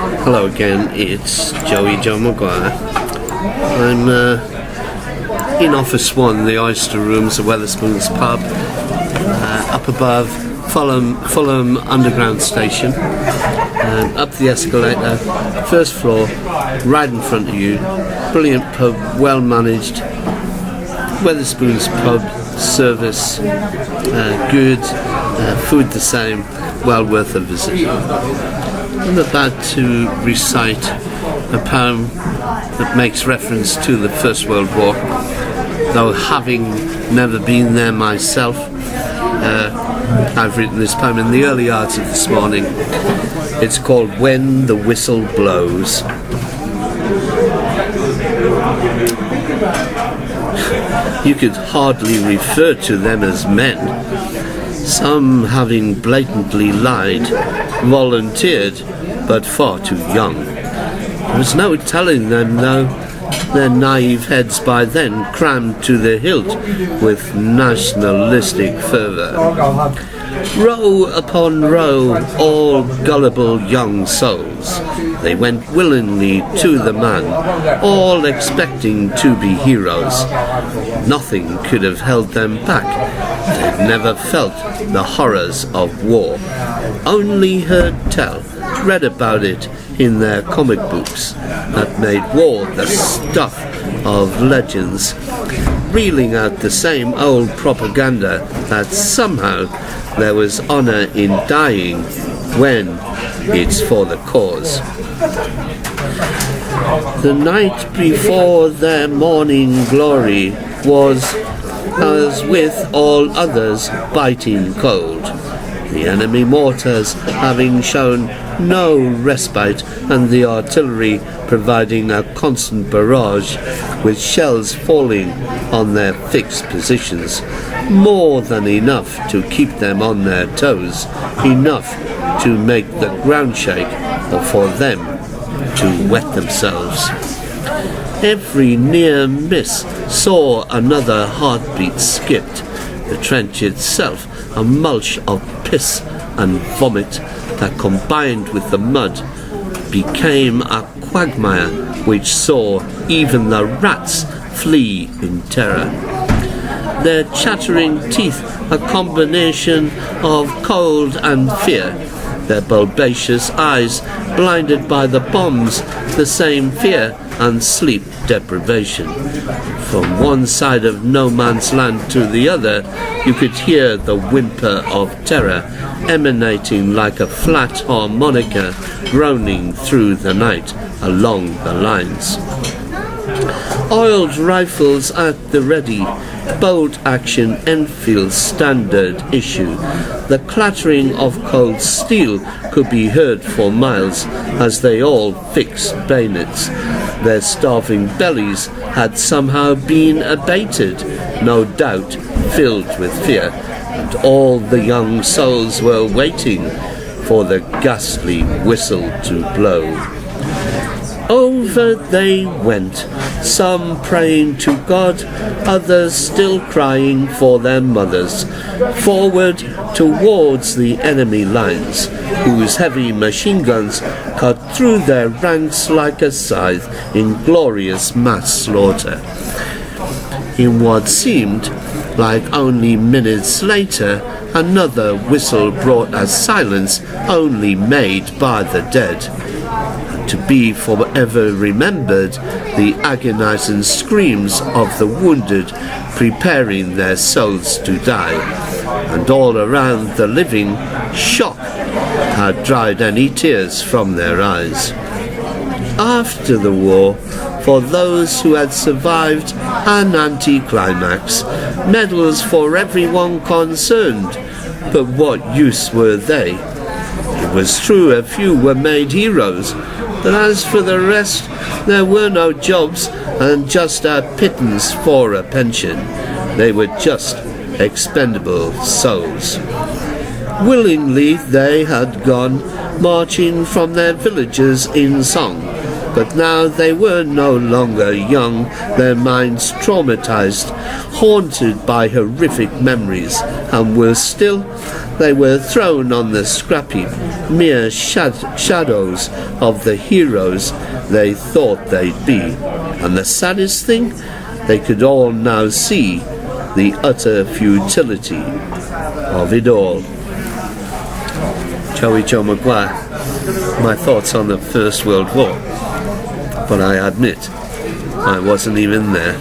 Hello again, it's Joe Maguire. I'm in Office 1, the Oyster Rooms at Wetherspoons Pub, up above Fulham Underground Station. Up the escalator, first floor, right in front of you. Brilliant pub, well managed. Wetherspoons Pub, service good, food the same, well worth a visit. I'm about to recite a poem that makes reference to the First World War, though having never been there myself. I've written this poem in the early hours of this morning. It's called When the Whistle Blows. You could hardly refer to them as men. Some, having blatantly lied, volunteered, but far too young. There was no telling them, though, their naive heads by then crammed to the hilt with nationalistic fervour. Row upon row, all gullible young souls, they went willingly to the man, all expecting to be heroes. Nothing could have held them back. They'd never felt the horrors of war, only heard tell, read about it in their comic books that made war the stuff of legends, reeling out the same old propaganda that somehow there was honour in dying when it's for the cause. The night before their morning glory was, as with all others, biting cold. The enemy mortars having shown no respite, and the artillery providing a constant barrage with shells falling on their fixed positions, more than enough to keep them on their toes, enough to make the ground shake, or for them to wet themselves. Every near miss saw another heartbeat skipped, the trench itself a mulch of piss and vomit that combined with the mud became a quagmire which saw even the rats flee in terror. Their chattering teeth a combination of cold and fear, their bulbaceous eyes blinded by the bombs, the same fear and sleep deprivation. From one side of no man's land to the other, you could hear the whimper of terror emanating like a flat harmonica groaning through the night along the lines. Oiled rifles at the ready, bolt action Enfield standard issue. The clattering of cold steel could be heard for miles as they all fixed bayonets. Their starving bellies had somehow been abated, no doubt filled with fear, and all the young souls were waiting for the ghastly whistle to blow. Over they went, some praying to God, others still crying for their mothers, forward towards the enemy lines, whose heavy machine guns cut through their ranks like a scythe in glorious mass slaughter. In what seemed like only minutes later, another whistle brought a silence only made by the dead, to be forever remembered the agonizing screams of the wounded preparing their souls to die, and all around the living shock had dried any tears from their eyes. After the war, for those who had survived an anticlimax, medals for everyone concerned, but what use were they? It was true a few were made heroes, but as for the rest, there were no jobs and just a pittance for a pension. They were just expendable souls. Willingly they had gone, marching from their villages in song, But now they were no longer young, their minds traumatized, haunted by horrific memories, and worse still, they were thrown on the scrap heap, mere shadows of the heroes they thought they'd be. And the saddest thing, they could all now see the utter futility of it all. Joey Joe Maguire, my thoughts on the First World War. But I admit, I wasn't even there.